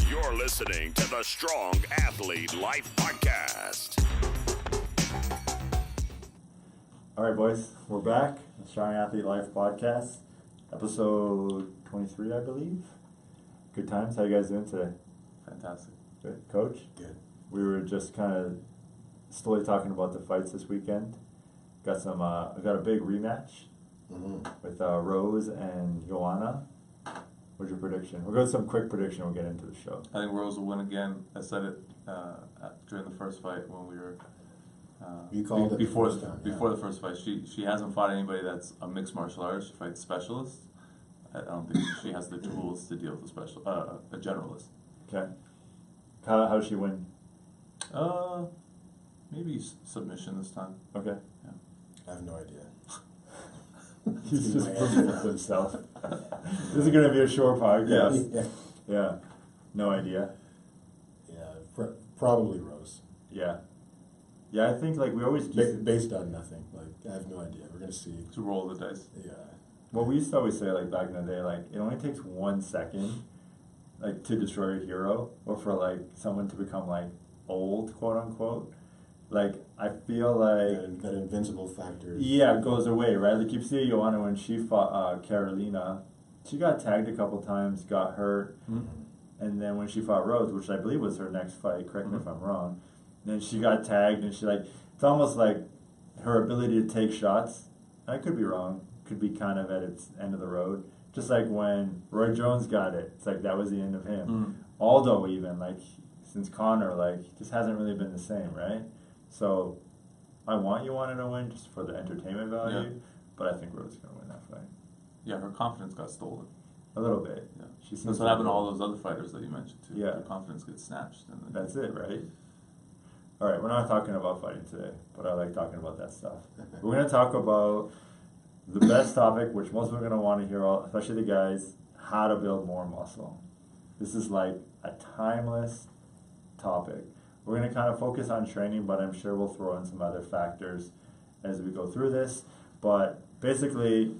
You're listening to the Strong Athlete Life Podcast. All right, boys, we're back. The Strong Athlete Life Podcast, episode 23, I believe. Good times. How you guys doing today? Fantastic. Good. Coach? Good. We were just kind of slowly talking about the fights this weekend. Got some. I got a big rematch with Rose and Joanna. What's your prediction? We'll go with some quick prediction. We'll get into the show. I think Rose will win again. I said it during the first fight when we were. You called it before the first time, before the first fight. She hasn't fought anybody that's a mixed martial arts. She fights specialists. I don't think she has the tools to deal with a generalist. Okay. How does she win? Maybe submission this time. Okay. Yeah. I have no idea. He's just proving it himself. This is going to be a short podcast. Yeah. No idea. Yeah, probably Rose. Yeah. Yeah, I think like we always Based on nothing. Like, I have no idea. We're going to see. To roll the dice. Yeah. Well, we used to always say, like, back in the day, like, it only takes 1 second, like, to destroy a hero, or for, like, someone to become, like, old, quote-unquote. Like, I feel like... That invincible factor. Yeah, it goes away, right? Like, you see Joanna when she fought Carolina, she got tagged a couple times, got hurt, and then when she fought Rose, which I believe was her next fight, correct me if I'm wrong, then she got tagged, and she, like, it's almost like her ability to take shots, I could be wrong, could be kind of at its end of the road. Just like when Roy Jones got it, it's like that was the end of him. Aldo even, like, since Conor, like, just hasn't really been the same, right? So, I want Joanna to win just for the entertainment value, but I think Rose is going to win that fight. Yeah, her confidence got stolen. A little bit. Yeah. She seems That's what happened to all those other fighters that you mentioned too. Yeah. Their confidence gets snatched. And then That's it, right? All right, we're not talking about fighting today, but I like talking about that stuff. We're going to talk about the best topic, which most people are going to want to hear, especially the guys, how to build more muscle. This is like a timeless topic. We're going to kind of focus on training, but I'm sure we'll throw in some other factors as we go through this. But basically,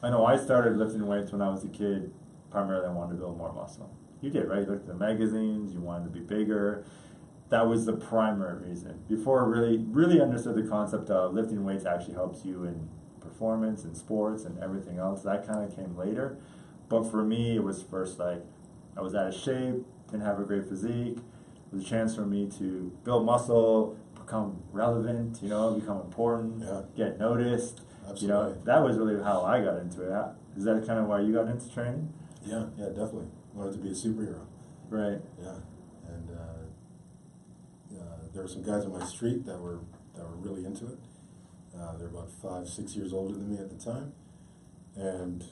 I know I started lifting weights when I was a kid. Primarily, I wanted to build more muscle. You did, right? You looked at the magazines, you wanted to be bigger. That was the primary reason. Before I really understood the concept of lifting weights actually helps you in performance and sports and everything else. That kind of came later. But for me, it was first like I was out of shape, didn't have a great physique. It was a chance for me to build muscle, become relevant, become important, get noticed. Absolutely. That was really how I got into it. Is that kind of why you got into training? Yeah, definitely. Wanted to be a superhero. Right. Yeah. And there were some guys on my street that were really into it. They're about 5-6 years older than me at the time. And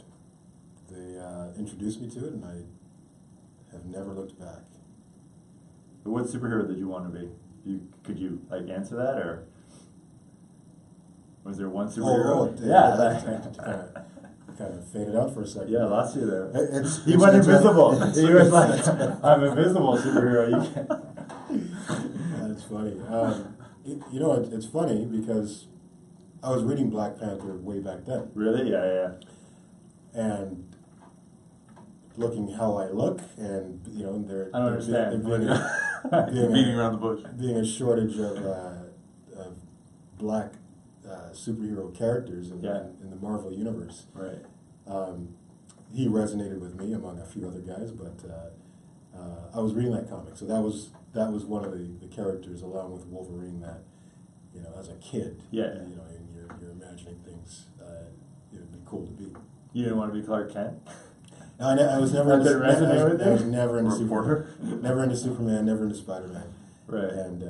they introduced me to it, and I have never looked back. What superhero did you want to be? Could you answer that, or was there one superhero? Kind of faded out for a second. Yeah, lost you there. He It's went it's invisible. a- He was like, "I'm invisible superhero." You can't. That's funny. It's funny because I was reading Black Panther way back then. Really? Yeah. And looking how I look, and I don't understand. beating around the bush. being a shortage of black superhero characters in the Marvel universe. Right. He resonated with me among a few other guys, but I was reading that comic, so that was one of the characters along with Wolverine that as a kid, and you're imagining things it'd be cool to be. You didn't want to be Clark Kent? No, I was never. That didn't resonate with you? I was never into Reporter? never into Superman, never into Spider-Man. Right. And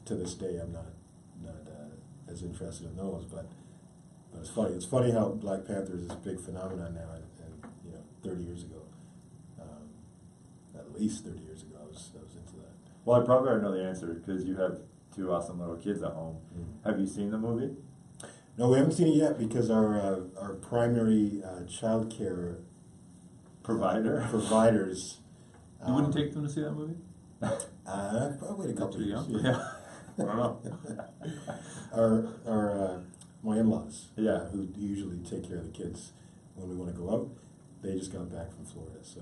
to this day, I'm not as interested in those. But it's funny. It's funny how Black Panther is this big phenomenon now, and 30 years ago, at least 30 years ago, I was into that. Well, I probably already know the answer because you have 2 awesome little kids at home. Have you seen the movie? No, we haven't seen it yet because our primary child care providers. You wouldn't take them to see that movie? Probably a couple Too years. young? Yeah. I don't know. Our my in-laws, Yeah. who usually take care of the kids when we want to go out, they just got back from Florida, so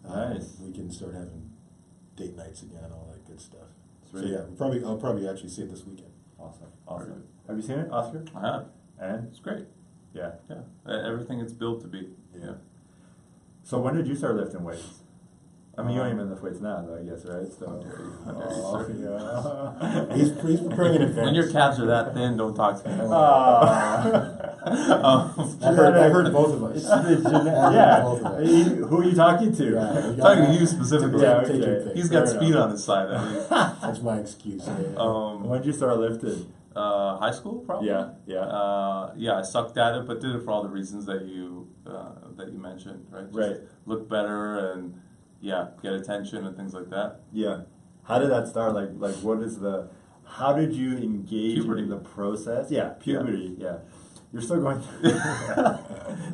Nice. We can start having date nights again and all that good stuff. So Sweet. yeah, I'll probably actually see it this weekend. Awesome. Have you seen it, Oscar? I have. And It's great. yeah. Yeah, everything it's built to be. Yeah. So when did you start lifting weights? I mean, you don't even lift weights now, though, I guess, right? So. How dare you, yeah. He's preparing in advance. When your calves are that thin, don't talk to me. I heard both of us. Yeah. Both of us. Who are you talking to? Yeah, you Talking to gotta you specifically. Yeah, take your okay. pick. He's got Fair speed enough. on his side. I mean. That's my excuse. When did you start lifting? High school, probably. Yeah. Yeah, I sucked at it, but did it for all the reasons that you mentioned, right? Just Right. look better and get attention and things like that. Yeah. How did that start? Like, what is the? How did you engage Puberty. in the process? Yeah, puberty. Yeah. You're still going through.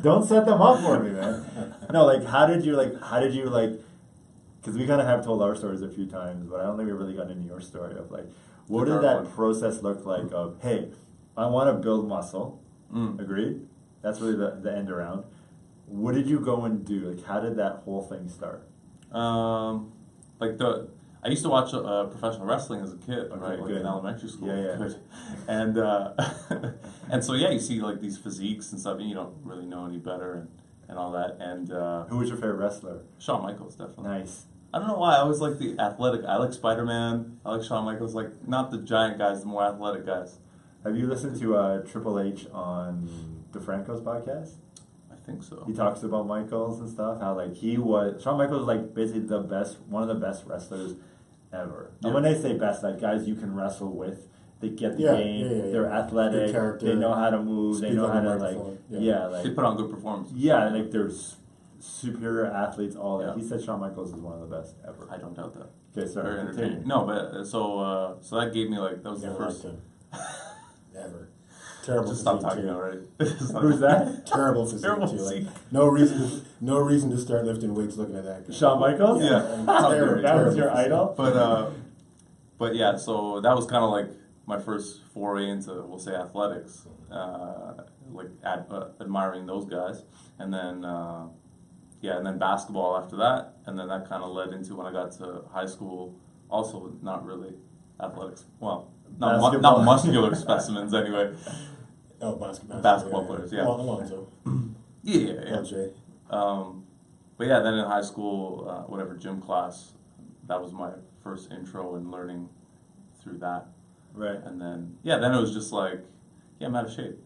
Don't set them up for me, man. No, like, how did you because we kind of have told our stories a few times, but I don't think we really got into your story of like, what The did dark that one. process look like? Of hey, I want to build muscle. Mm. Agreed. That's really the end around. What did you go and do? Like, how did that whole thing start? I used to watch professional wrestling as a kid, Okay, right? Like good. in elementary school. Yeah. Good. And and so you see like these physiques and stuff, and you don't really know any better and all that. And Who was your favorite wrestler? Shawn Michaels, definitely. Nice. I don't know why. I always like the athletic. I like Spider-Man. I like Shawn Michaels. Like not the giant guys, the more athletic guys. Have you listened to Triple H on DeFranco's podcast? I think so. He talks about Michaels and stuff. How like Shawn Michaels was like basically one of the best wrestlers ever. Yeah. And when they say best, like guys you can wrestle with, they get the Yeah, game. yeah. They're athletic. Good character, They know how to move. They speak know on how the to like microphone, They put on good performances. yeah, like they're superior athletes. All that. Yeah. He said Shawn Michaels is one of the best ever. I don't doubt that. Okay, sorry. Very Continue. entertaining. No, but so that gave me like that was Never the first. liked him. Never. Terrible Just stop physique, talking too. already. Who's that? Terrible physique Terrible too. Like, physique. no reason to start lifting weights looking at that guy. Shawn Michaels? Yeah. How Terrible, dare- that was terrible your physique. idol? But yeah, so that was kind of like my first foray into, we'll say, athletics, admiring those guys, and then and then basketball after that, and then that kind of led into when I got to high school. Also, not really athletics. Well, not Basketball. muscular specimens anyway. Oh, basketball. Basketball players, yeah. Alonzo. Yeah. LJ. But yeah, then in high school, whatever gym class, that was my first intro and learning through that. Right. And then then it was just like, I'm out of shape.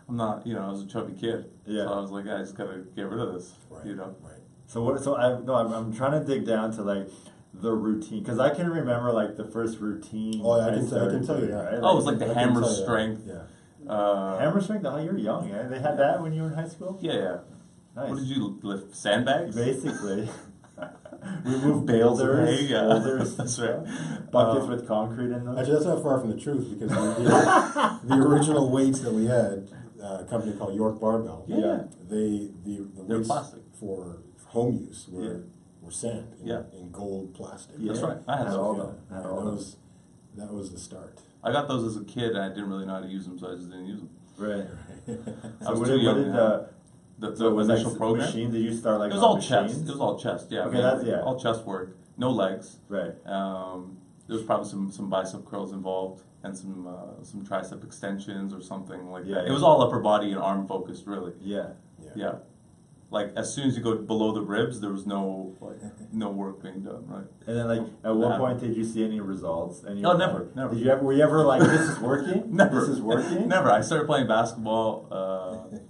I'm not, I was a chubby kid. Yeah. So I was like, I just gotta get rid of this. Right. Right. So what? So I'm trying to dig down to like the routine because I can remember like the first routine. Oh, I can started tell you doing, that. right? Oh, it was like the I can hammer tell you that. strength. Yeah. hammer strength. Oh, you're young. Eh? They had that when you were in high school. Yeah. Nice. What did you lift? Sandbags? Basically, we moved Bales of boulders, hay, yeah. boulders, That's right. buckets with concrete in them. Actually, that's not far from the truth because the original weights that we had, a company called York Barbell. Yeah. The They're weights plastic. for home use were Yeah. sand in gold plastic. Yeah. That's right. I had all those. them. Had And all those. that was the start. I got those as a kid and I didn't really know how to use them, so I just didn't use them. Right. I was what too did, young what to did have the The was initial like program. machine? Did you start like It was on all machines? chest. It was all chest. Yeah. Okay, that's- yeah. All chest work. No legs. Right. There was probably some bicep curls involved and some tricep extensions or something like Yeah, that. yeah. It was all upper body and arm focused, really. Yeah. Yeah. Like as soon as you go below the ribs, there was no work being done, right? And then, like, at what Never. point did you see any results? And you No, were never, like- never. Did you ever? Were you ever like, this is working? Never. This is working. Never. I started playing basketball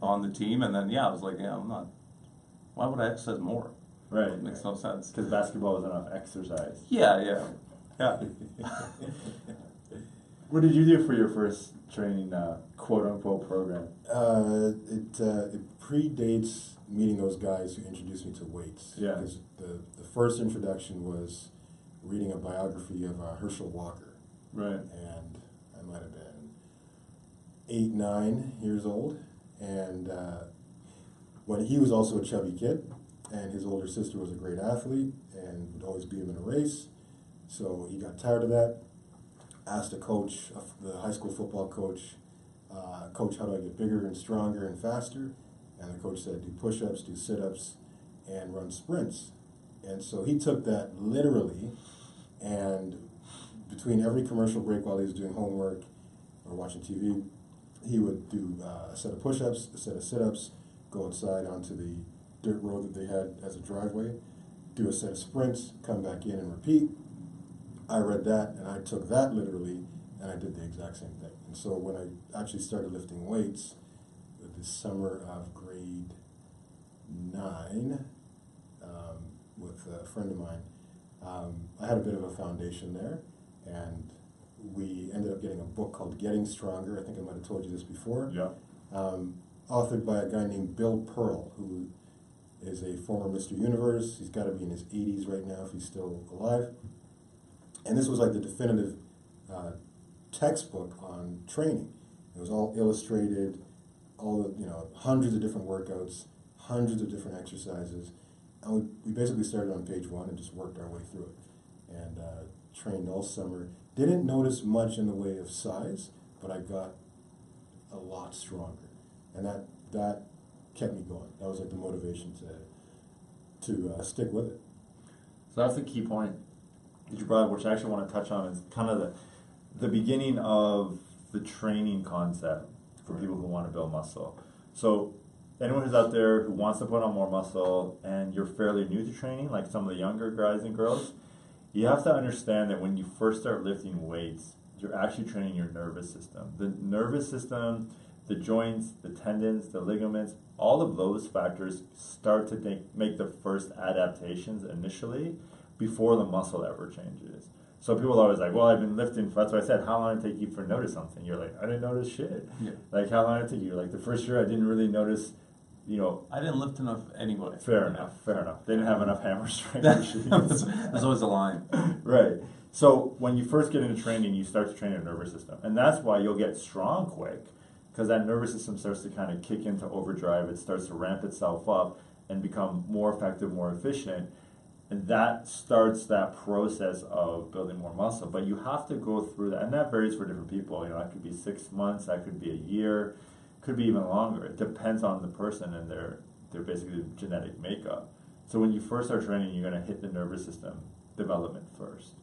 on the team, and then I was like, I'm not. Why would I exercise more? Right. It makes no sense. Because basketball was enough exercise. Yeah. What did you do for your first training, quote unquote, program? It predates meeting those guys who introduced me to weights. Yeah. Because the first introduction was reading a biography of Herschel Walker. Right. And I might have been 8, 9 years old. And when he was also a chubby kid, and his older sister was a great athlete and would always beat him in a race. So he got tired of that, asked a coach, the high school football coach, Coach, how do I get bigger and stronger and faster? And the coach said, do push-ups, do sit-ups, and run sprints. And so he took that literally, and between every commercial break while he was doing homework or watching TV, he would do a set of push-ups, a set of sit-ups, go outside onto the dirt road that they had as a driveway, do a set of sprints, come back in and repeat. I read that and I took that literally and I did the exact same thing. And so when I actually started lifting weights with the summer of grade 9 with a friend of mine, I had a bit of a foundation there, and we ended up getting a book called Getting Stronger. I think I might have told you this before. Yeah. Authored by a guy named Bill Pearl, who is a former Mr. Universe. He's got to be in his 80s right now if he's still alive. And this was like the definitive textbook on training. It was all illustrated, all the, hundreds of different workouts, hundreds of different exercises. And we basically started on page 1 and just worked our way through it. And trained all summer. Didn't notice much in the way of size, but I got a lot stronger. And that kept me going. That was like the motivation to stick with it. So that's the key point that you brought up, which I actually want to touch on, is kind of the beginning of the training concept for people who want to build muscle. So anyone who's out there who wants to put on more muscle and you're fairly new to training, like some of the younger guys and girls, you have to understand that when you first start lifting weights, you're actually training your nervous system. The nervous system, the joints, the tendons, the ligaments, all of those factors start to make the first adaptations initially before the muscle ever changes. So people are always like, well, I've been lifting, that's why I said, how long did it take you for notice something? You're like, I didn't notice shit. Yeah. Like, how long did it take you? Like, the first year I didn't really notice, I didn't lift enough anyway. Fair enough. They didn't have enough hammer strength. There's always a line. Right. So when you first get into training, you start to train your nervous system. And that's why you'll get strong quick, because that nervous system starts to kind of kick into overdrive. It starts to ramp itself up and become more effective, more efficient. And that starts that process of building more muscle. But you have to go through that. And that varies for different people. That could be 6 months, that could be a year, could be even longer. It depends on the person and their basically genetic makeup. So when you first start training, you're going to hit the nervous system development first.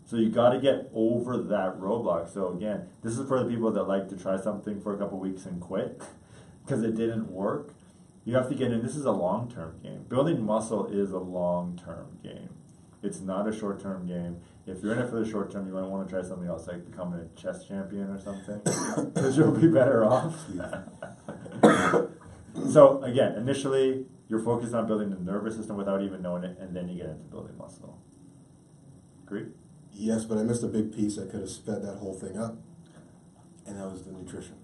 So you got to get over that roadblock. So again, this is for the people that like to try something for a couple weeks and quit because it didn't work. You have to get in. This is a long-term game. Building muscle is a long-term game. It's not a short-term game. If you're in it for the short term, you might want to try something else, like becoming a chess champion or something, because you'll be better off. So again, initially, you're focused on building the nervous system without even knowing it, and then you get into building muscle. Agree? Yes, but I missed a big piece that could have sped that whole thing up, and that was the nutrition.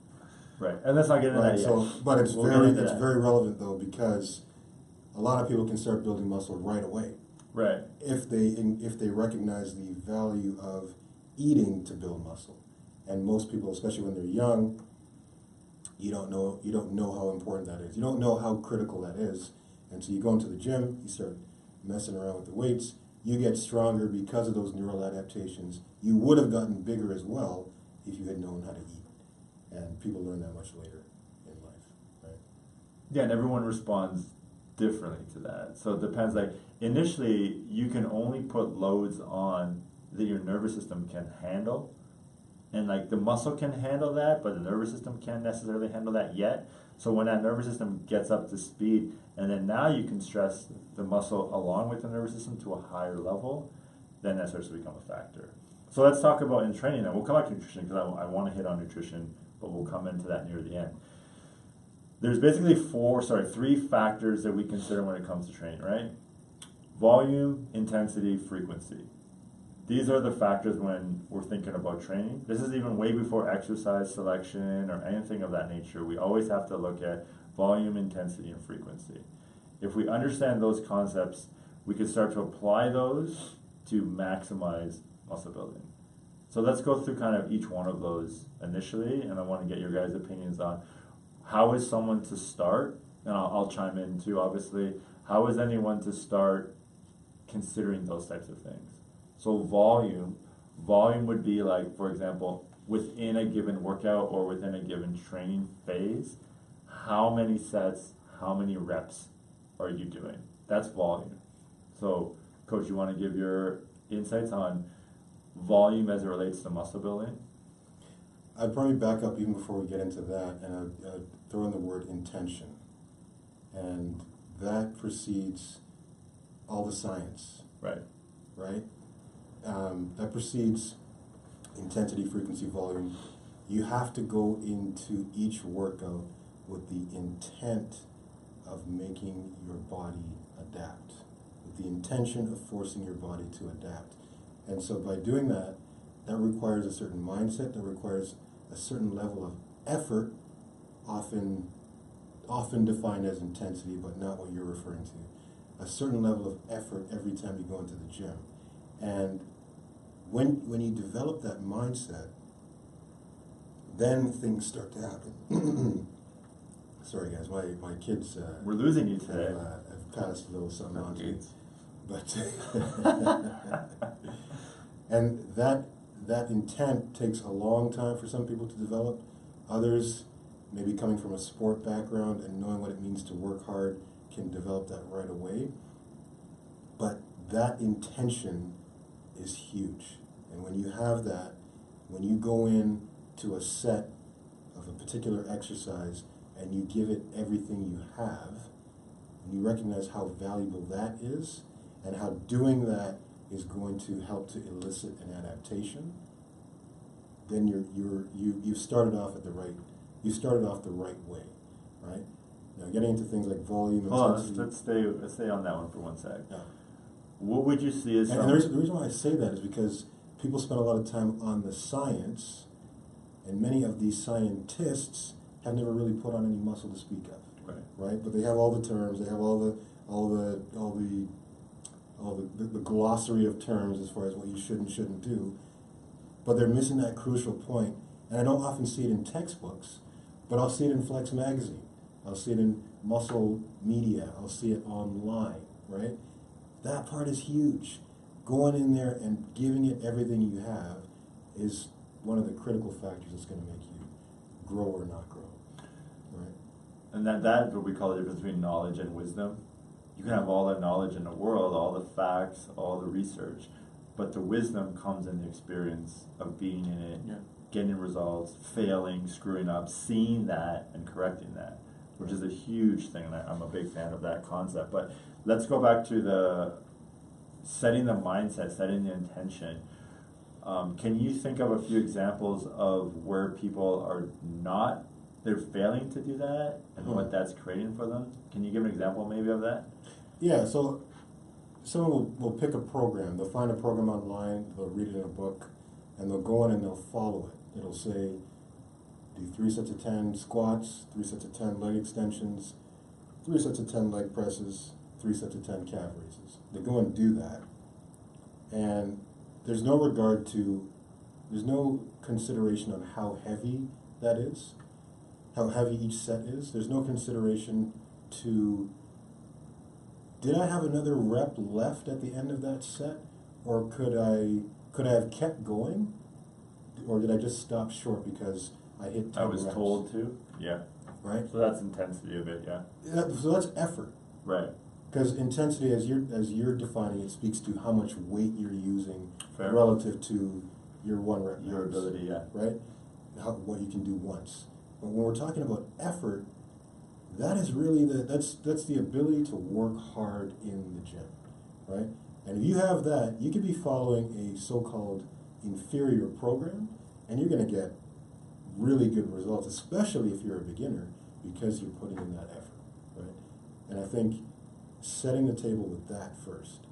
Right, and let's not get into that yet. So, but it's We'll get into it's that. very relevant though, because a lot of people can start building muscle right away Right. if they recognize the value of eating to build muscle. And most people, especially when they're young, you don't know how important that is. You don't know how critical that is. And so you go into the gym, you start messing around with the weights, you get stronger because of those neural adaptations. You would have gotten bigger as well if you had known how to eat. And people learn that much later in life, right? Yeah, and everyone responds differently to that. So it depends. Like, initially, you can only put loads on that your nervous system can handle. And like the muscle can handle that, but the nervous system can't necessarily handle that yet. So when that nervous system gets up to speed, and then now you can stress the muscle along with the nervous system to a higher level, then that starts to become a factor. So let's talk about in training, and we'll come back to nutrition because I want to hit on nutrition, but we'll come into that near the end. There's basically three factors that we consider when it comes to training, right? Volume, intensity, frequency. These are the factors when we're thinking about training. This is even way before exercise selection or anything of that nature. We always have to look at volume, intensity, and frequency. If we understand those concepts, we can start to apply those to maximize muscle building. So let's go through kind of each one of those initially, and I want to get your guys' opinions on how is someone to start, and I'll chime in too, obviously. How is anyone to start considering those types of things? So volume would be like, for example, within a given workout or within a given training phase, how many sets, how many reps are you doing? That's volume. So, Coach, you want to give your insights on volume as it relates to muscle building? I'd probably back up even before we get into that, and I'd throw in the word intention. And that precedes all the science, Right. right? That precedes intensity, frequency, volume. You have to go into each workout with the intent of making your body adapt, with the intention of forcing your body to adapt. And so by doing that, that requires a certain mindset, that requires a certain level of effort, often defined as intensity, but not what you're referring to. A certain level of effort every time you go into the gym. And when you develop that mindset, then things start to happen. Sorry guys, my kids We're losing you today. have passed a little something on to me. Gates. But and that intent takes a long time for some people to develop. Others, maybe coming from a sport background and knowing what it means to work hard, can develop that right away. But that intention is huge. And when you have that, when you go in to a set of a particular exercise and you give it everything you have, and you recognize how valuable that is, and how doing that is going to help to elicit an adaptation, then you've started off the right way, right? Now getting into things like volume and Hold on, intensity. let's stay on that one for 1 sec. Yeah. What would you see as And some... the reason why I say that is because people spend a lot of time on the science, and many of these scientists have never really put on any muscle to speak of, right? But they have all the terms, they have all the glossary of terms as far as what you should and shouldn't do, but they're missing that crucial point. And I don't often see it in textbooks, but I'll see it in Flex Magazine, I'll see it in muscle media, I'll see it online, right? That part is huge. Going in there and giving it everything you have is one of the critical factors that's going to make you grow or not grow, right? And that's what we call the difference between knowledge and wisdom. You can have all the knowledge in the world, all the facts, all the research, but the wisdom comes in the experience of being in it, Yeah. getting results, failing, screwing up, seeing that and correcting that, which is a huge thing, and I'm a big fan of that concept. But let's go back to the setting the mindset, setting the intention. Can you think of a few examples of where people are not, they're failing to do that, and what that's creating for them? Can you give an example maybe of that? Yeah, so someone will pick a program, they'll find a program online, they'll read it in a book, and they'll go in and they'll follow it. It'll say, do 3 sets of 10 squats, 3 sets of 10 leg extensions, 3 sets of 10 leg presses, 3 sets of 10 calf raises. They go and do that, and there's no consideration on how heavy that is, how heavy each set is. There's no consideration to, did I have another rep left at the end of that set, or could I have kept going, or did I just stop short because I hit 10 I was reps? told to, yeah. Right? So that's intensity of it, yeah. So that's effort. Right. Because intensity, as you're defining it, speaks to how much weight you're using Fair. relative to your 1 rep Your max, ability, yeah. right? What you can do once. But when we're talking about effort, that is really that's the ability to work hard in the gym, right? And if you have that, you could be following a so-called inferior program, and you're going to get really good results, especially if you're a beginner, because you're putting in that effort, right? And I think setting the table with that first,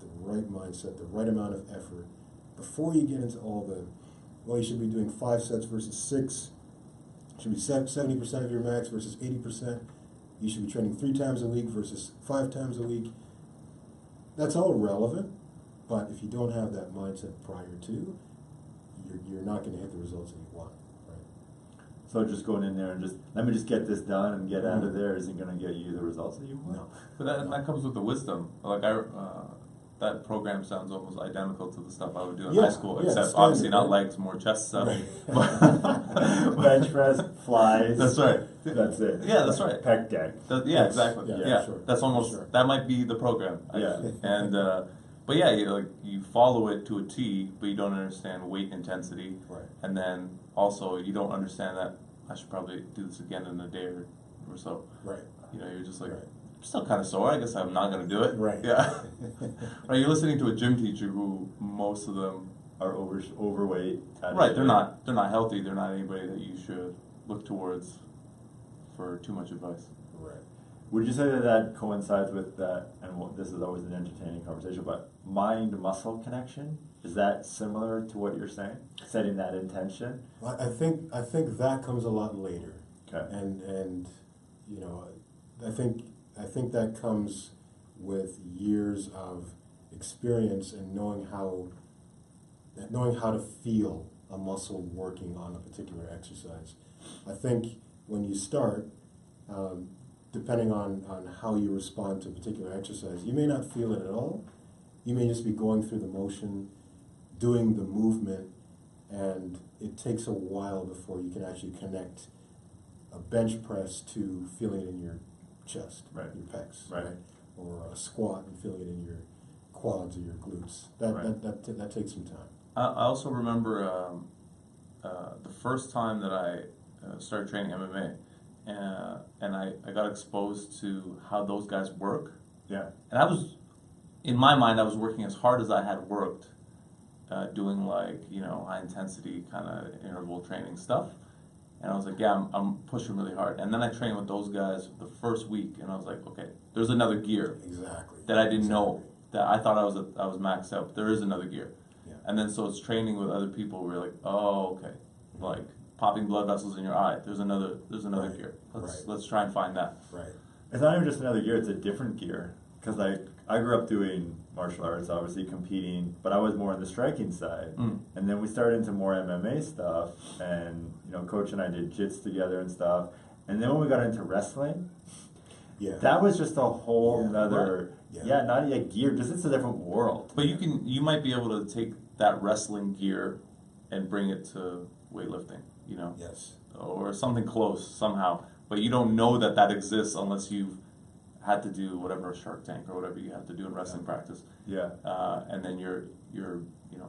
the right mindset, the right amount of effort, before you get into all the, well, you should be doing 5 sets versus 6, should be 70% of your max versus 80%, you should be training 3 times a week versus 5 times a week. That's all relevant, but if you don't have that mindset prior to, you're not going to hit the results that you want, right? So just going in there and just, let me just get this done and get out of there isn't going to get you the results that you want. No. But that comes with the wisdom. Like that program sounds almost identical to the stuff I would do in Yeah, high school, yeah, except standard, obviously not right? legs, more chest stuff. Bench press, flies. That's right. That's it. Yeah, that's right. Pec deck. Yeah, Yes, exactly. yeah, Yeah, sure, that's almost sure. that might be the program. Yeah. Actually. And but yeah, you follow it to a T, but you don't understand weight intensity, Right. and then also you don't understand that I should probably do this again in a day or so. Right. You know, you're just like, Right. I'm still kind of sore. I guess I'm not going to do it. Right. Yeah. Right. You're listening to a gym teacher who most of them Are overweight. right. They're not healthy. They're not anybody that you should look towards for too much advice. Right. Would you say that that coincides with that? And this is always an entertaining conversation, but mind-muscle connection, is that similar to what you're saying? Setting that intention. I think that comes a lot later. Okay. And you know, I think that comes with years of experience and knowing how to feel a muscle working on a particular exercise. I think when you start, depending on how you respond to a particular exercise, you may not feel it at all. You may just be going through the motion, doing the movement, and it takes a while before you can actually connect a bench press to feeling it in your chest, Right. your pecs, Right. or a squat and feeling it in your quads or your glutes. That Right. that takes some time. I also remember the first time that I started training MMA, and I got exposed to how those guys work. Yeah. And I was, in my mind, I was working as hard as I had worked, doing high intensity kind of interval training stuff. And I was like, yeah, I'm pushing really hard. And then I trained with those guys the first week, and I was like, okay, there's another gear Exactly. that I didn't know, that I thought I was maxed out. But there is another gear. Yeah. And then so it's training with other people where you're like, oh, okay, like popping blood vessels in your eye. There's another Right. gear. Right. Let's try and find that. Right. It's not even just another gear, it's a different gear. Because I grew up doing martial arts, obviously competing, but I was more on the striking side. Mm. And then we started into more MMA stuff, and Coach and I did jits together and stuff. And then when we got into wrestling, Yeah. that was just a whole Yeah. nother, Yeah. not a gear, just it's a different world. But you might be able to take that wrestling gear and bring it to weightlifting, Yes. or something close somehow. But you don't know that exists unless you've had to do whatever Shark Tank or whatever you have to do in wrestling practice, Yeah. and then you're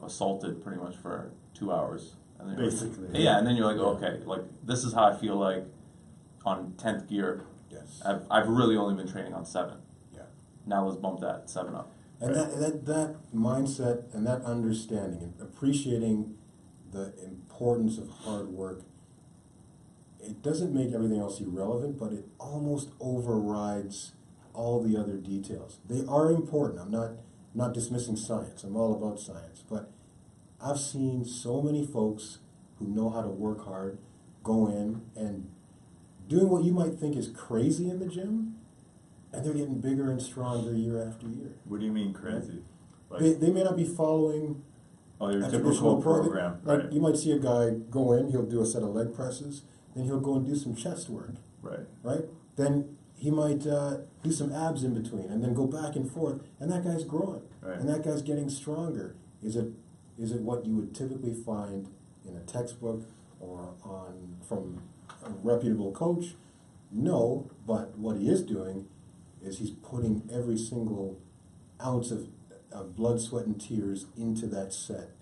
assaulted pretty much for 2 hours. And then you're like- Basically. yeah, and then you're like, Yeah. okay, like this is how I feel like on 10th gear. Yes. I've really only been training on 7. Yeah. Now let's bump that 7 up. And Right. that mindset and that understanding and appreciating the importance of hard work, it doesn't make everything else irrelevant, but it almost overrides all the other details. They are important. I'm not dismissing science. I'm all about science. But I've seen so many folks who know how to work hard go in and doing what you might think is crazy in the gym, and they're getting bigger and stronger year after year. What do you mean crazy? Like, They may not be following your a typical traditional program, Like right? you might see a guy go in, he'll do a set of leg presses, then he'll go and do some chest work, Right. right? Then he might do some abs in between, and then go back and forth, and that guy's growing, Right. and that guy's getting stronger. Is it what you would typically find in a textbook or from a reputable coach? No, but what he is doing is he's putting every single ounce of blood, sweat, and tears into that set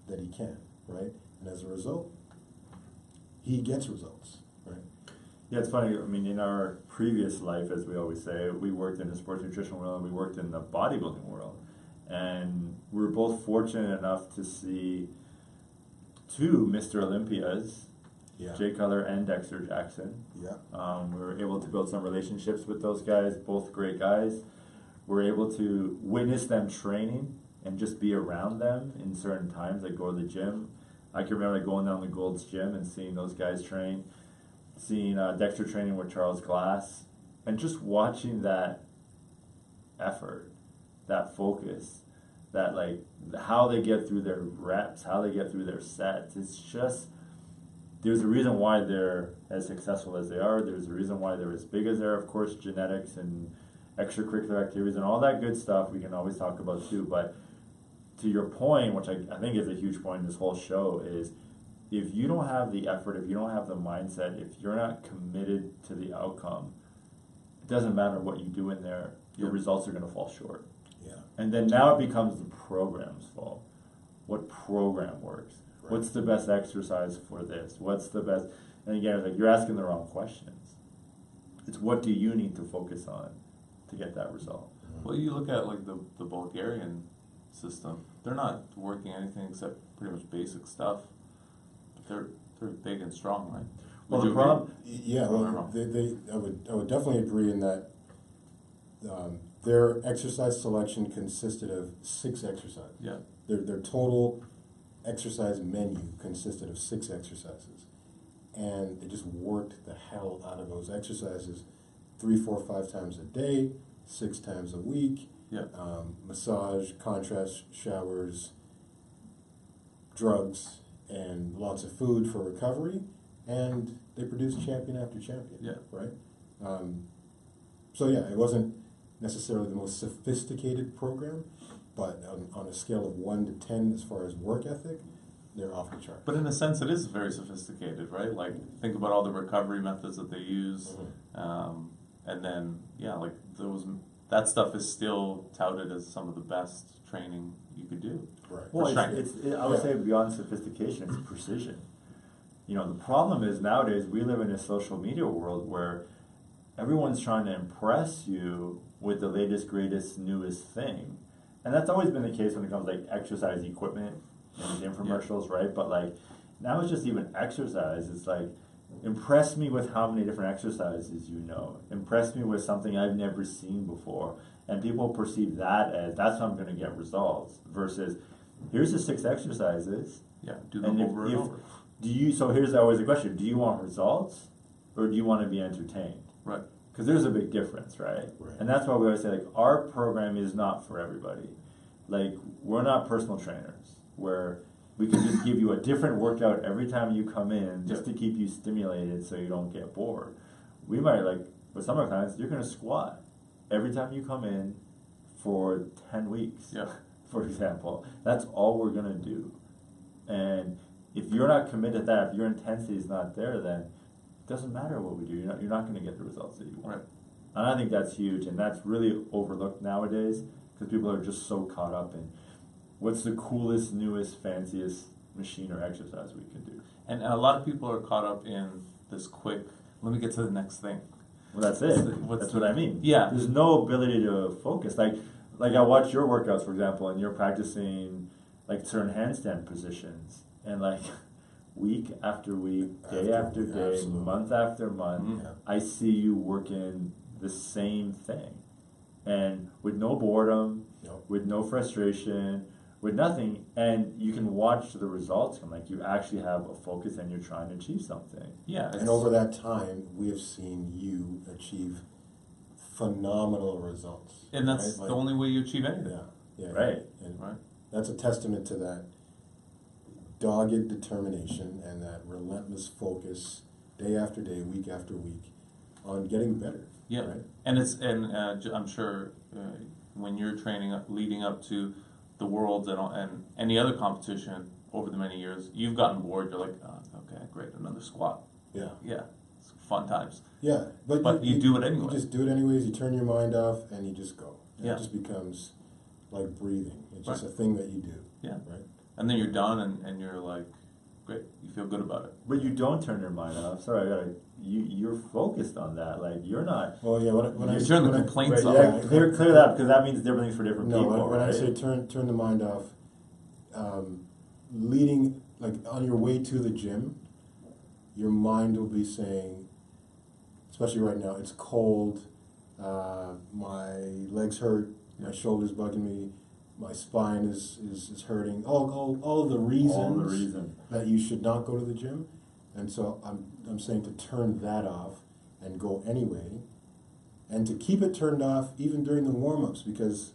that he can, right? And as a result, he gets results, right? Yeah, it's funny. I mean, in our previous life, as we always say, we worked in the sports nutrition world and we worked in the bodybuilding world. And we were both fortunate enough to see two Mr. Olympias, Yeah. Jay Cutler and Dexter Jackson. Yeah. We were able to build some relationships with those guys, both great guys. We were able to witness them training and just be around them in certain times, like go to the gym. I can remember going down to Gold's Gym and seeing those guys train, seeing Dexter training with Charles Glass, and just watching that effort, that focus, that like how they get through their reps, how they get through their sets. It's just, there's a reason why they're as successful as they are. There's a reason why they're as big as they are. Of course, genetics and extracurricular activities, and all that good stuff we can always talk about too. But to your point, which I think is a huge point in this whole show, is if you don't have the effort, if you don't have the mindset, if you're not committed to the outcome, it doesn't matter what you do in there, your Yeah. results are going to fall short. Yeah. And then now it becomes the program's fault. What program works? Right. What's the best exercise for this? What's the best? And again, it's like you're asking the wrong questions. It's what do you need to focus on to get that result? Well, you look at like the Bulgarian system; they're not working anything except pretty much basic stuff. But they're big and strong, right? Well, Would the you agree? problem, Yeah, Or well, no? I would definitely agree in that their exercise selection consisted of 6 exercises. Yeah, Their total exercise menu consisted of 6 exercises, and they just worked the hell out of those exercises 3, 4, 5 times a day, 6 times a week. yeah, Massage, contrast showers, drugs, and lots of food for recovery, and they produced champion after champion. Yeah. Right. So yeah, it wasn't necessarily the most sophisticated program, but on a scale of 1 to 10 as far as work ethic, they're off the chart. but in a sense, it is very sophisticated, right? Like think about all the recovery methods that they use, and then yeah, like that stuff is still touted as some of the best training you could do. Right. well, strength. I would Yeah. say beyond sophistication, it's precision. You know, the problem is nowadays we live in a social media world where everyone's trying to impress you with the latest, greatest, newest thing. And that's always been the case when it comes to like exercise equipment and infomercials, right? But like now it's just even exercise. It's like impress me with how many different exercises you know. Impress me with something I've never seen before. And people perceive that as that's how I'm going to get results versus here's the 6 exercises. Yeah, do them over and over. So here's always the question, do you want results or do you want to be entertained? Right. Because there's a big difference, right? Right. And that's why we always say, like, our program is not for everybody. Like, we're not personal trainers where we can just give you a different workout every time you come in just to keep you stimulated so you don't get bored. We might, like, with some of our clients, you're going to squat every time you come in for 10 weeks, Yeah. for example. That's all we're going to do. And if you're not committed to that, if your intensity is not there, then it doesn't matter what we do. You're not going to get the results that you want. Right. And I think that's huge, and that's really overlooked nowadays because people are just so caught up in what's the coolest, newest, fanciest machine or exercise we can do. And a lot of people are caught up in this quick, let me get to the next thing. Well, that's it. What's That's the- what I mean. Yeah. There's no ability to focus. Like I watch your workouts, for example, and you're practicing like certain handstand positions, and like week after week, day after day, Absolutely. month after month, Mhm. Yeah. I see you working the same thing, and with no boredom, Yep. with no frustration, with nothing, and you can watch the results come. Like you actually have a focus, and you're trying to achieve something. Yeah. And over that time, we have seen you achieve phenomenal results. And that's right? the only way you achieve anything. Yeah, yeah. Right. And Right. that's a testament to that dogged determination and that relentless focus, day after day, week after week, on getting better. Yeah, Right? and I'm sure when you're training leading up to the Worlds and any other competition over the many years, you've gotten bored. You're like, oh, okay, great, another squat. Yeah. Yeah, it's fun times. Yeah, But you do it anyway. You just do it anyways. You turn your mind off and you just go. And Yeah. It just becomes like breathing. It's just Right. a thing that you do. Yeah, Right. and then you're done, and you're like, great, you feel good about it. But you don't turn your mind off. Sorry, you're focused on that. Like you're not. Well, yeah. When I You turn the when I- complaints Right, off. yeah, clear that because that means different things for different No, people, when right? I say turn the mind off, leading like on your way to the gym, your mind will be saying, especially right now, it's cold, my legs hurt, my shoulders bugging me, my spine is hurting. All of the reasons all the reason. that you should not go to the gym, and so I'm saying to turn that off and go anyway, and to keep it turned off even during the warm-ups, because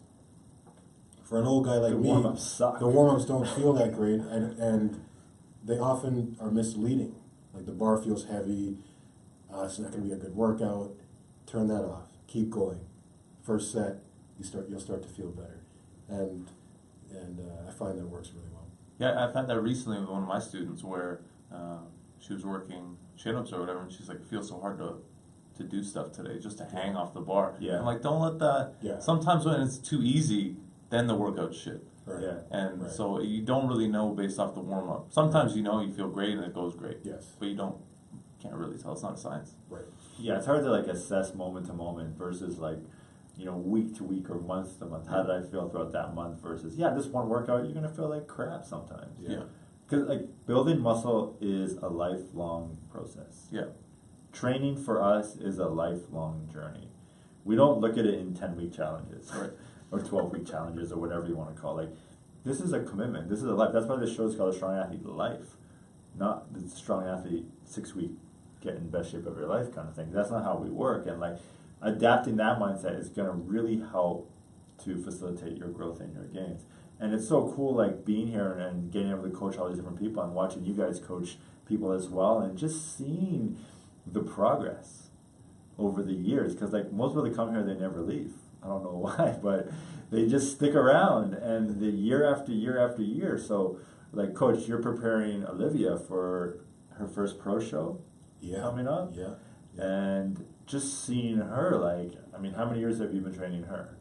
for an old guy like The me, warm-ups suck. the warm-ups don't feel that great, and they often are misleading. Like the bar feels heavy, it's not going to be a good workout. Turn that off. Keep going. first set, you'll start to feel better, and I find that works really well. Yeah, I've had that recently with one of my students where she was working chin-ups or whatever, and she's like, it feels so hard to do stuff today, just to hang off the bar. Yeah. I'm like, don't let that, Yeah. sometimes when it's too easy, then the workout's shit. Right. Yeah. And Right. so you don't really know based off the warm-up. Sometimes you feel great and it goes great. Yes. But can't really tell, it's not a science. Right. Yeah, it's hard to like assess moment to moment versus like, week to week or month to month. How did I feel throughout that month versus this one workout you're gonna feel like crap sometimes. Yeah. Because like building muscle is a lifelong process. Yeah. Training for us is a lifelong journey. We don't look at it in 10-week challenges or 12-week challenges or whatever you want to call it. Like, this is a commitment. This is a life. That's why this show is called A Strong Athlete Life, not the Strong Athlete 6-week get in best shape of your life kind of thing. That's not how we work. And like adapting that mindset is going to really help to facilitate your growth and your gains. And it's so cool, like being here and getting able to coach all these different people and watching you guys coach people as well, and just seeing the progress over the years. Because like most people that come here, they never leave. I don't know why, but they just stick around, and the year after year after year. So, like, Coach, you're preparing Olivia for her first pro show coming up, Yeah. and just seeing her, like, I mean, how many years have you been training her?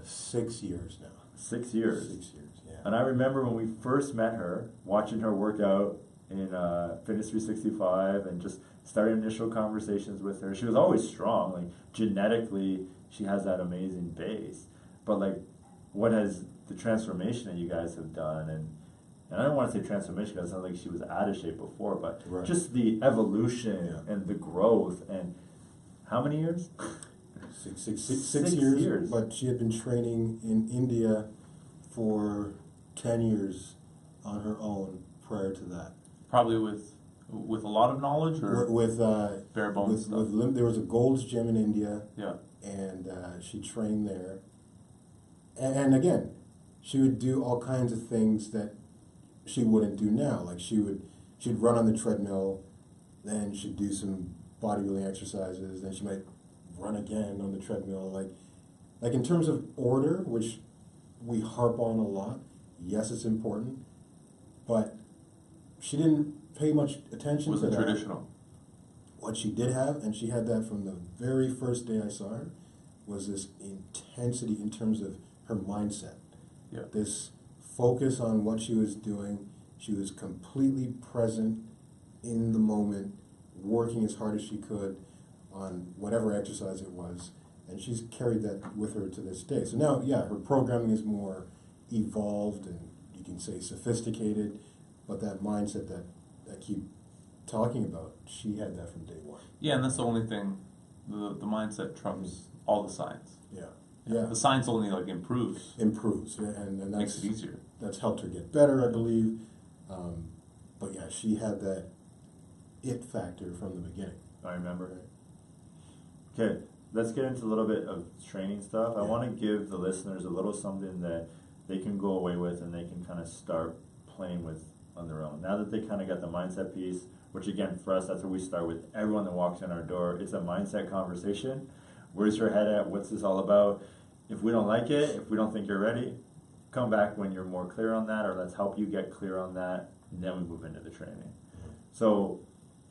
6 years now. 6 years. 6 years. Yeah. And I remember when we first met her, watching her work out in Fitness 365 and just starting initial conversations with her. She was always strong. Like, genetically, she has that amazing base. But, like, what has the transformation that you guys have done, and I don't want to say transformation because it sounds like she was out of shape before, but Right. just the evolution Yeah. and the growth, and how many years? Six 6 years, years. but she had been training in India for 10 years on her own prior to that. Probably with a lot of knowledge or With bare bones stuff. there was a Gold's Gym in India, Yeah. and she trained there. And again, she would do all kinds of things that she wouldn't do now. Like she'd run on the treadmill, then she'd do some bodybuilding exercises, then she might run again on the treadmill. Like in terms of order, which we harp on a lot, yes, it's important, but she didn't pay much attention Was to it that. traditional? What she did have, and she had that from the very first day I saw her, was this intensity in terms of her mindset. Yeah. This focus on what she was doing. She was completely present in the moment, working as hard as she could on whatever exercise it was, and she's carried that with her to this day. So now, yeah, her programming is more evolved and you can say sophisticated, but that mindset that I keep talking about, she had that from day one. Yeah, and that's the only thing. The mindset trumps all the science. Yeah, yeah. The science only like improves, Improves, and that's, makes it easier. That's helped her get better, I believe. But yeah, she had that it factor from the beginning. I remember. Okay, let's get into a little bit of training stuff. I Yeah. want to give the listeners a little something that they can go away with and they can kind of start playing with on their own. Now that they kind of got the mindset piece, which again, for us, that's where we start with everyone that walks in our door. It's a mindset conversation. Where's your head at? What's this all about? If we don't like it, if we don't think you're ready, come back when you're more clear on that, or let's help you get clear on that, and then we move into the training. So,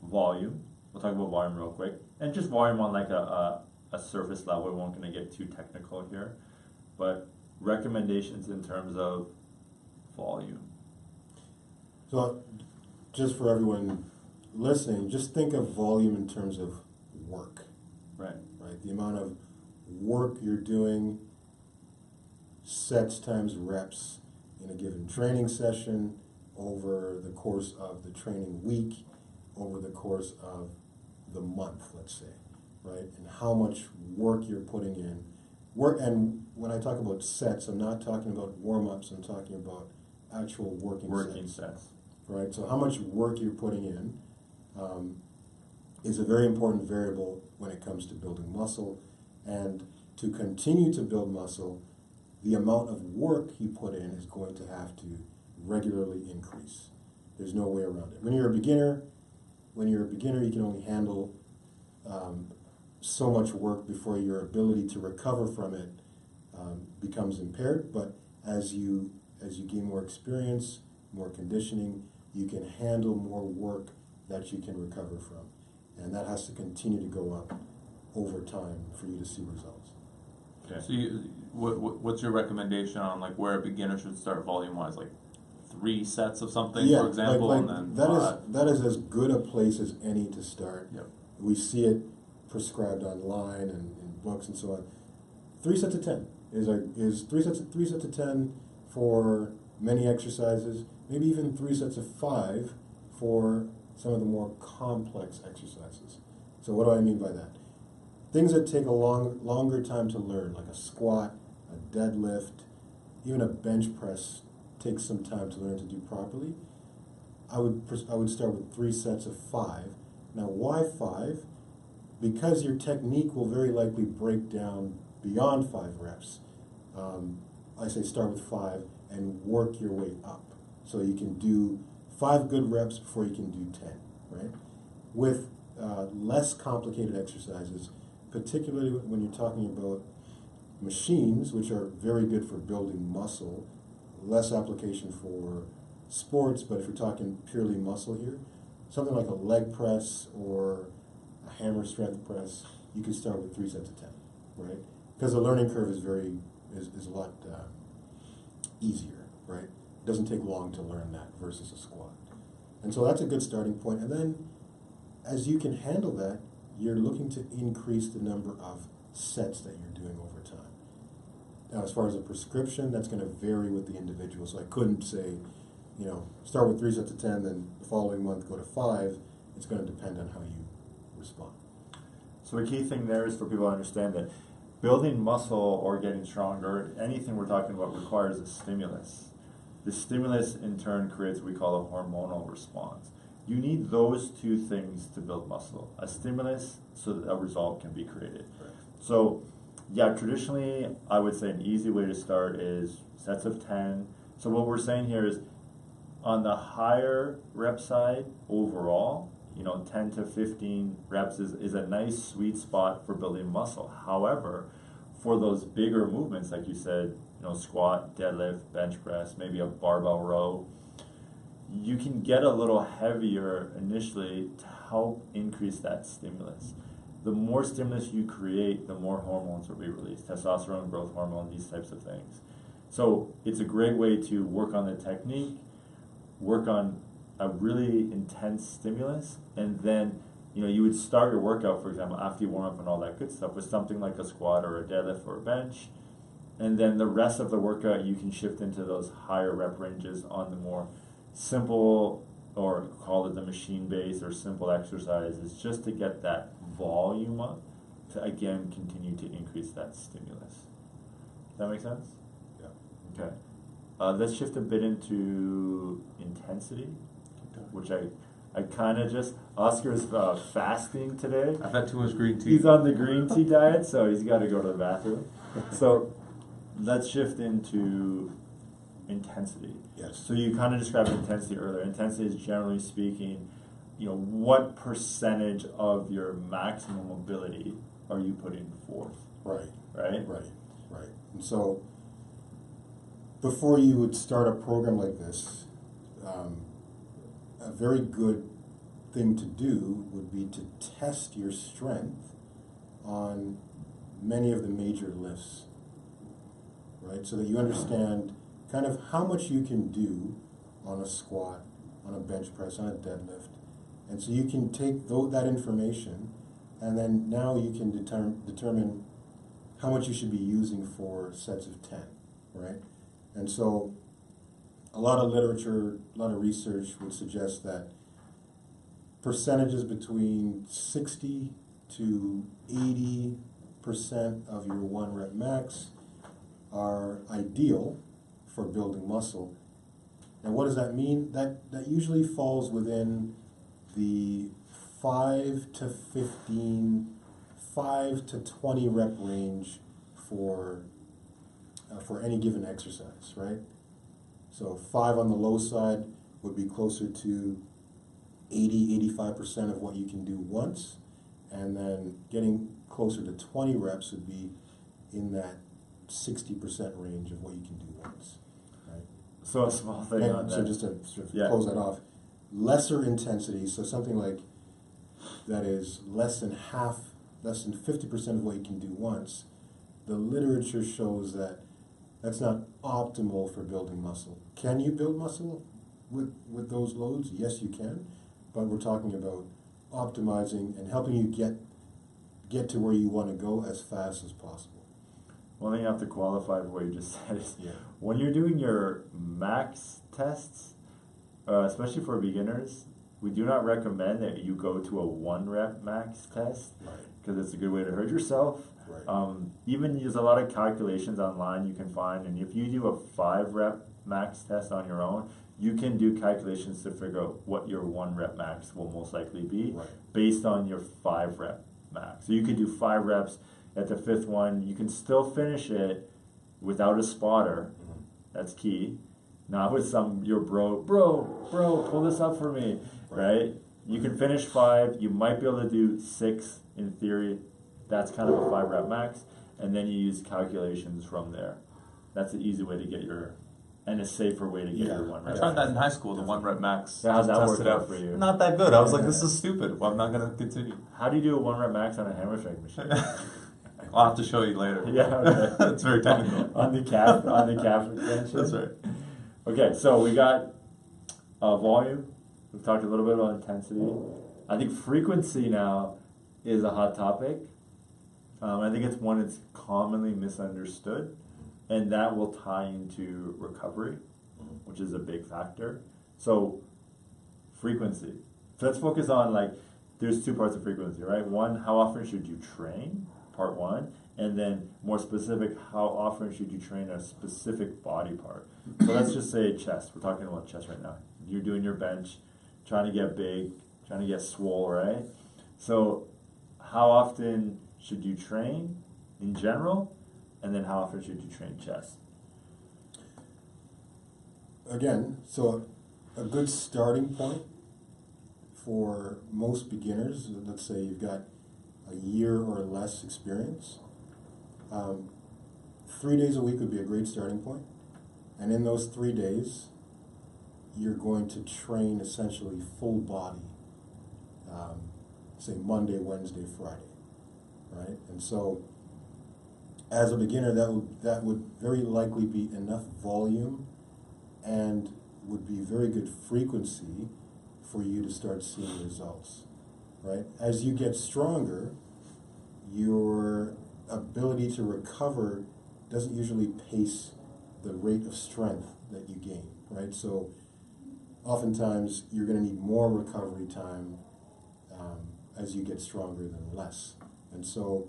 volume. We'll talk about volume real quick. And just volume on like a surface level. We won't going to get too technical here. But recommendations in terms of volume. So, just for everyone listening, just think of volume in terms of work, Right. right? The amount of work you're doing, sets times reps in a given training session, over the course of the training week, over the course of the month, let's say, right? And how much work you're putting in. And when I talk about sets, I'm not talking about warm-ups, I'm talking about actual working sets. right? So how much work you're putting in is a very important variable when it comes to building muscle. And to continue to build muscle, the amount of work you put in is going to have to regularly increase. There's no way around it. When you're a beginner, you can only handle so much work before your ability to recover from it becomes impaired. But as you gain more experience, more conditioning, you can handle more work that you can recover from, and that has to continue to go up over time for you to see results. Okay. So what's your recommendation on like where a beginner should start volume wise? Like 3 sets of something, for example, like and then that is as good a place as any to start. Yep. We see it prescribed online and in books and so on. 3 sets of 10 is 3 sets of 10 for many exercises. Maybe even 3 sets of 5 for some of the more complex exercises. So what do I mean by that? Things that take a longer time to learn, like a squat, a deadlift, even a bench press takes some time to learn to do properly. I would start with 3 sets of 5. Now, why 5? Because your technique will very likely break down beyond 5 reps. I say start with 5 and work your way up. So you can do 5 good reps before you can do 10, right? With less complicated exercises, particularly when you're talking about machines, which are very good for building muscle, less application for sports, but if you're talking purely muscle here, something like a leg press or a hammer strength press, you can start with 3 sets of 10, right? Because the learning curve is a lot easier, right? It doesn't take long to learn that versus a squat. And so that's a good starting point. And then as you can handle that, you're looking to increase the number of sets that you're doing over time. Now, as far as a prescription, that's going to vary with the individual. So I couldn't say, start with 3 sets of 10, then the following month go to 5. It's going to depend on how you respond. So the key thing there is for people to understand that building muscle or getting stronger, anything we're talking about requires a stimulus. The stimulus in turn creates what we call a hormonal response. You need those 2 things to build muscle. A stimulus so that a result can be created. Right. So yeah, traditionally I would say an easy way to start is sets of 10. So what we're saying here is on the higher rep side overall, 10 to 15 reps is a nice sweet spot for building muscle. However, for those bigger movements, like you said, squat, deadlift, bench press, maybe a barbell row, you can get a little heavier initially to help increase that stimulus. The more stimulus you create, the more hormones will be released, testosterone, growth hormone, these types of things. So it's a great way to work on the technique, work on a really intense stimulus, and then you would start your workout, for example, after you warm up and all that good stuff, with something like a squat or a deadlift or a bench, and then the rest of the workout you can shift into those higher rep ranges on the more simple, or call it the machine based or simple exercises, just to get that volume up to again continue to increase that stimulus. Does that make sense? Yeah. Okay. Let's shift a bit into intensity, which I kind of just, Oscar's fasting today. I've had too much green tea. He's on the green tea diet, so he's got to go to the bathroom. So let's shift into intensity. Yes. So you kind of described intensity earlier. Intensity is generally speaking, what percentage of your maximum ability are you putting forth? Right. Right? Right. And so before you would start a program like this, a very good thing to do would be to test your strength on many of the major lifts, right? So that you understand kind of how much you can do on a squat, on a bench press, on a deadlift. And so you can take that information, and then now you can determine how much you should be using for sets of 10, right? And so a lot of literature, a lot of research would suggest that percentages between 60 to 80% of your 1 rep max are ideal for building muscle. And what does that mean? That usually falls within the 5 to 15, 5 to 20 rep range for any given exercise, right? So 5 on the low side would be closer to 80, 85% of what you can do once, and then getting closer to 20 reps would be in that 60% range of what you can do once, right? So a small thing on So that. just to sort of Yeah. close that off, lesser intensity, so something like that is less than 50% of what you can do once, the literature shows that that's not optimal for building muscle. Can you build muscle with those loads? Yes, you can, but we're talking about optimizing and helping you get to where you want to go as fast as possible. One thing you have to qualify for what you just said is Yeah. when you're doing your max tests, especially for beginners, we do not recommend that you go to a 1 rep max test Right. because it's a good way to hurt yourself. Right. Even there's a lot of calculations online you can find, and if you do a 5 rep max test on your own, you can do calculations to figure out what your 1 rep max will most likely be Right. based on your 5 rep max. So you could do 5 reps at the 5th one. You can still finish it without a spotter. Mhm. That's key. Not with your bro, pull this up for me, right? You can finish 5. You might be able to do 6 in theory. That's kind of a 5 rep max, and then you use calculations from there. That's the easy way to get and a safer way to get Yeah. your 1 I rep. tried that in high school, the 1 rep max. Yeah, how's that Test work it out for you? Not that good. I was like, this is stupid. Well, I'm not going to continue. How do you do a 1 rep max on a hammer strength machine? I'll have to show you later. Yeah, okay. It's very technical. on the calf extension. That's right. Okay, so we got volume. We've talked a little bit about intensity. I think frequency now is a hot topic. I think it's one that's commonly misunderstood, and that will tie into recovery, which is a big factor. So, frequency. So let's focus on there's 2 parts of frequency, right? One, how often should you train? Part 1, and then more specific, how often should you train a specific body part? So let's just say chest. We're talking about chest right now. You're doing your bench, trying to get big, trying to get swole, right? So how often should you train in general, and then how often should you train chest? Again, so a good starting point for most beginners, let's say you've got a year or less experience, 3 days a week would be a great starting point. And in those 3 days, you're going to train essentially full body, say Monday, Wednesday, Friday, right? And so as a beginner, that would very likely be enough volume and would be very good frequency for you to start seeing results, right? As you get stronger, your ability to recover doesn't usually pace the rate of strength that you gain, right? So oftentimes you're going to need more recovery time as you get stronger than less. And so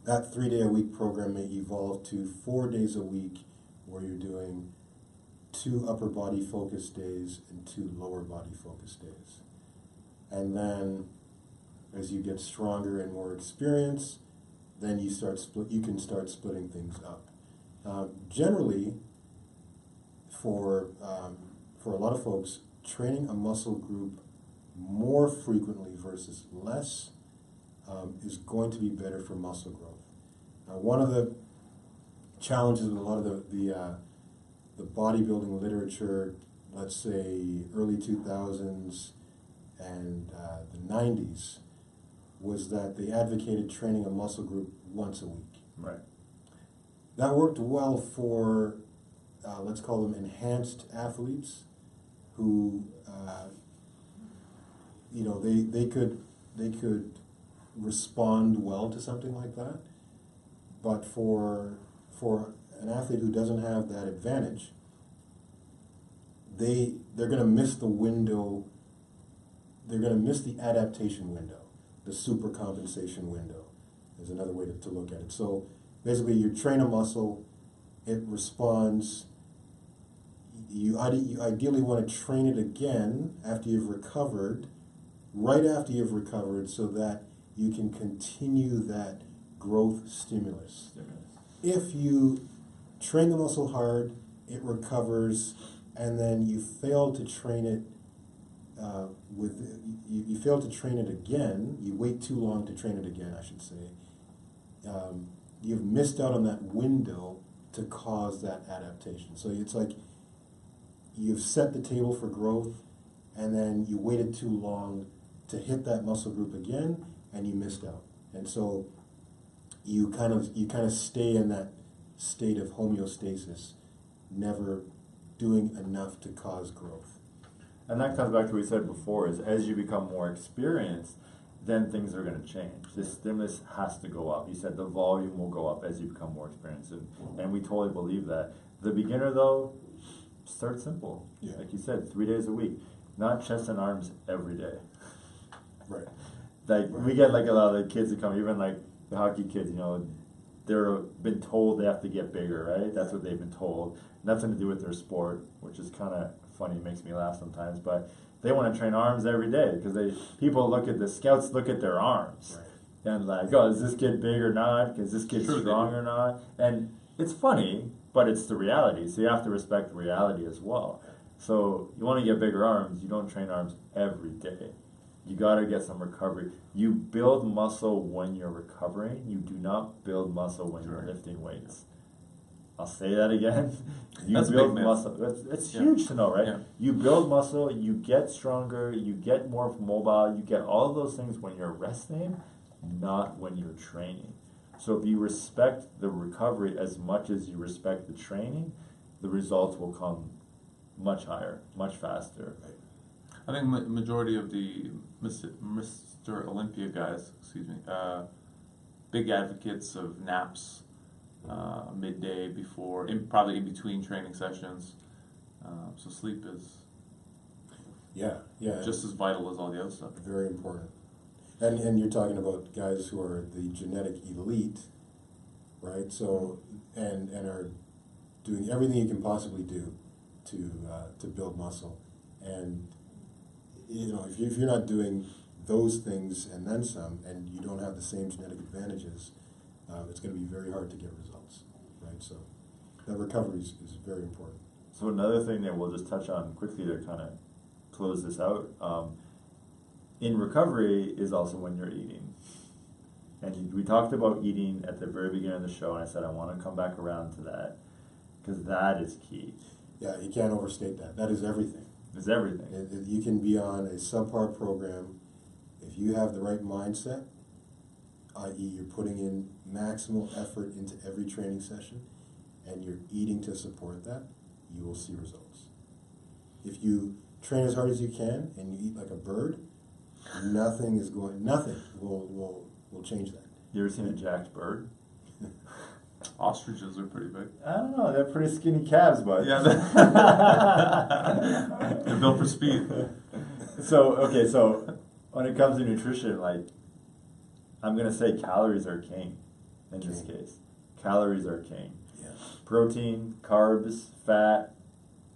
that 3-day-a-week program may evolve to 4 days a week where you're doing 2 upper body focus days and 2 lower body focus days. And then as you get stronger and more experience, then you can start splitting things up. Generally, for a lot of folks, training a muscle group more frequently versus less is going to be better for muscle growth. One of the challenges with a lot of the bodybuilding literature, let's say early 2000s and the 90s, was that they advocated training a muscle group once a week. Right. That worked well for, let's call them enhanced athletes, who, they could respond well to something like that. But for an athlete who doesn't have that advantage, they're going to miss the window. They're going to miss the adaptation window, the supercompensation window is another way to look at it. So basically, you train a muscle, it responds. You ideally want to train it again after you've recovered, right after you've recovered, so that you can continue that growth stimulus. If you train the muscle hard, it recovers, and then you fail to train it you fail to train it again, you wait too long to train it again, I should say, you've missed out on that window to cause that adaptation. So it's like you've set the table for growth, and then you waited too long to hit that muscle group again, and you missed out. And so you kind of stay in that state of homeostasis, never doing enough to cause growth. And that comes back to what we said before, is as you become more experienced, then things are going to change. The stimulus has to go up. You said the volume will go up as you become more experienced, and we totally believe that. The beginner, though, start simple. Yeah. Like you said, 3 days a week, not chest and arms every day. Right. Like, we get like a lot of the kids that come, even like the hockey kids, they're been told they have to get bigger, right? That's what they've been told. Nothing to do with their sport, which is kind of funny, makes me laugh sometimes, but they want to train arms every day because people look at the scouts, look at their arms, Right. and like, oh, is this kid big or not? Is this kid Sure, strong or not? And it's funny, but it's the reality. So you have to respect the reality as well. So you want to get bigger arms, you don't train arms every day. You got to get some recovery. You build muscle when you're recovering. You do not build muscle when you're lifting weights. I'll say that again. You That's a build big myth. muscle. It's Yeah. huge to know, right? Yeah. You build muscle, you get stronger, you get more mobile, you get all of those things when you're resting, not when you're training. So if you respect the recovery as much as you respect the training, the results will come much higher, much faster. I think majority of the Mr. Olympia guys, big advocates of naps, midday before, probably in between training sessions. So sleep is Yeah. just as vital as all the other stuff. Very important. And you're talking about guys who are the genetic elite, right? So and are doing everything you can possibly do to build muscle. And if you're not doing those things and then some, and you don't have the same genetic advantages, it's going to be very hard to get results, right? So that recovery is very important. So another thing that we'll just touch on quickly to kind of close this out, in recovery is also when you're eating. And we talked about eating at the very beginning of the show, and I said I want to come back around to that, because that is key. Yeah, you can't overstate that. That is everything. It's everything. You can be on a subpar program if you have the right mindset, i.e. you're putting in maximal effort into every training session, and you're eating to support that, you will see results. If you train as hard as you can and you eat like a bird, nothing will change that. You ever seen a jacked bird? Ostriches are pretty big. I don't know. They're pretty skinny calves, but Yeah, they're built for speed. So when it comes to nutrition, like, I'm gonna say calories are king in this case. Calories are king. Yeah. Protein, carbs, fat,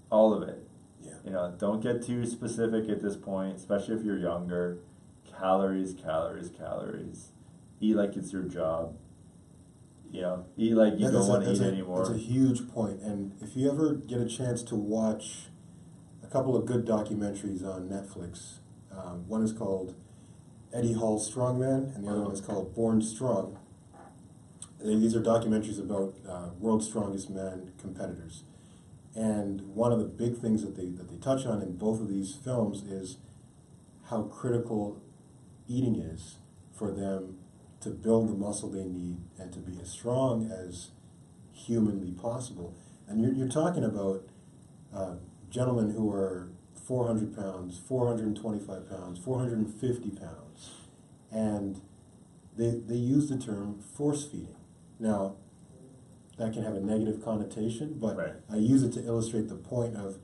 all of it. Yeah. Don't get too specific at this point, especially if you're younger. Calories, calories, calories. Eat like it's your job. Eat like you don't want to eat anymore. That's a huge point. And if you ever get a chance to watch a couple of good documentaries on Netflix, one is called Eddie Hall's Strongman, and the other one is called Born Strong. These are documentaries about world's strongest man competitors. And one of the big things that they touch on in both of these films is how critical eating is for them to build the muscle they need and to be as strong as humanly possible. And you're talking about gentlemen who are 400 pounds, 425 pounds, 450 pounds. And they use the term force feeding. Now, that can have a negative connotation, but Right. I use it to illustrate the point of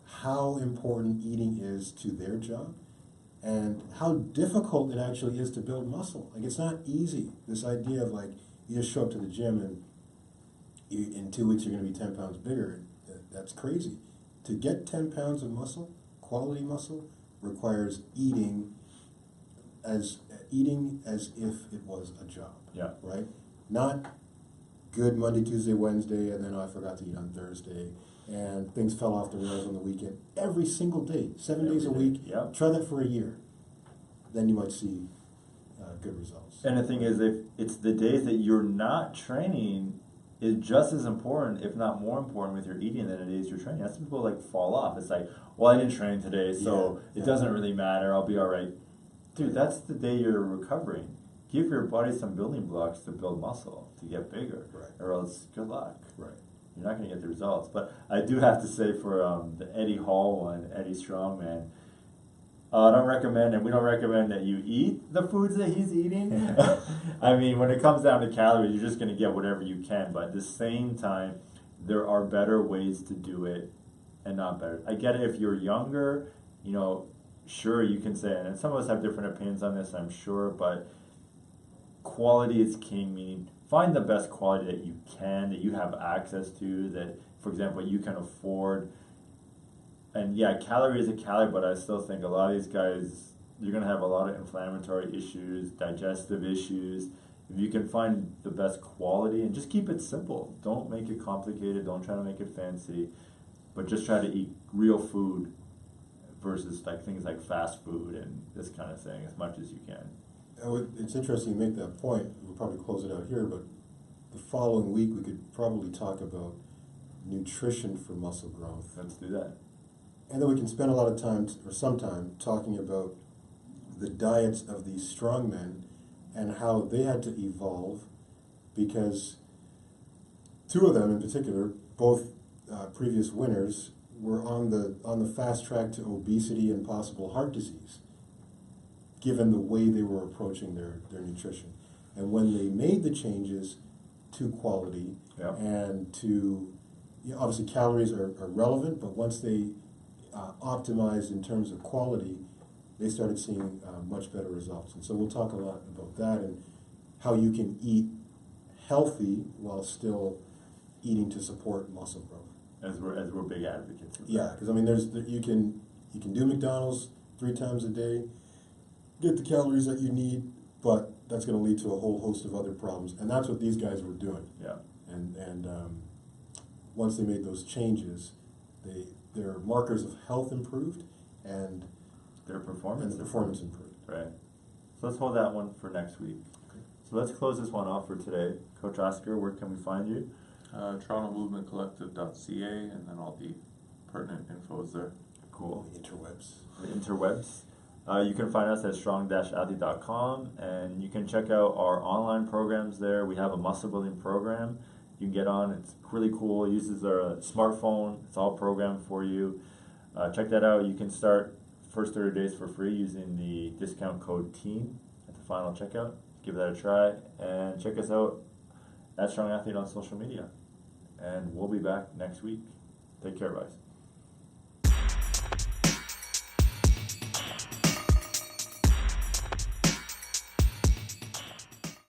how important eating is to their job and how difficult it actually is to build muscle. Like, it's not easy. This idea of like, you just show up to the gym and in 2 weeks you're going to be 10 pounds bigger, that's crazy. To get 10 pounds of muscle, quality muscle, requires eating as if it was a job. Yeah. Right? Not good Monday, Tuesday, Wednesday, and then I forgot to eat on Thursday, and things fell off the rails on the weekend. Every single day, 7 days a Every day, week. yep. Try that for a year. Then you might see good results. And the thing is, if it's the days that you're not training, is just as important, if not more important, with your eating than it is your training. That's when people like fall off. It's like, well, I didn't train today, so Yeah, it yeah. doesn't really matter. I'll be all right. Dude, that's the day you're recovering. Give your body some building blocks to build muscle, to get bigger, Right. or else good luck. Right. You're not going to get the results. But I do have to say for the Eddie Hall one, Eddie Strongman, I don't recommend, and we don't recommend that you eat the foods that he's eating. I mean, when it comes down to calories, you're just going to get whatever you can. But at the same time, there are better ways to do it and not better. I get it if you're younger, you know, sure, you can say, and some of us have different opinions on this, I'm sure, but quality is king, meaning find the best quality that you can, that you have access to, that, for example, you can afford. And yeah, calorie is a calorie, but I still think a lot of these guys, you're going to have a lot of inflammatory issues, digestive issues. If you can find the best quality and just keep it simple, don't make it complicated, don't try to make it fancy, but just try to eat real food versus like things like fast food and this kind of thing as much as you can. It's interesting you make that point. We'll probably close it out here, but the following week we could probably talk about nutrition for muscle growth. Let's do that. And then we can spend a lot of time, or some time, talking about the diets of these strongmen and how they had to evolve, because two of them in particular, both previous winners, were on the fast track to obesity and possible heart disease, given the way they were approaching their nutrition. And when they made the changes to quality Yep. and to, obviously calories are relevant, but once they optimized in terms of quality, they started seeing much better results. And so we'll talk a lot about that and how you can eat healthy while still eating to support muscle growth. As we're big advocates of Yeah, that. because I mean, you can do McDonald's 3 times a day, get the calories that you need, but that's going to lead to a whole host of other problems, and that's what these guys were doing. Yeah. And once they made those changes, their markers of health improved, and Their performance. the performance improved. Right. So let's hold that one for next week. So let's close this one off for today. Coach Oscar, where can we find you? TorontoMovementCollective.ca, and then all the pertinent info is there. Cool. The interwebs. The interwebs. You can find us at strong-athlete.com, and you can check out our online programs there. We have a muscle building program you can get on. It's really cool. It uses our smartphone. It's all programmed for you. Check that out. You can start first 30 days for free using the discount code TEAM at the final checkout. Give that a try, and check us out at Strong Athlete on social media. And we'll be back next week. Take care, guys.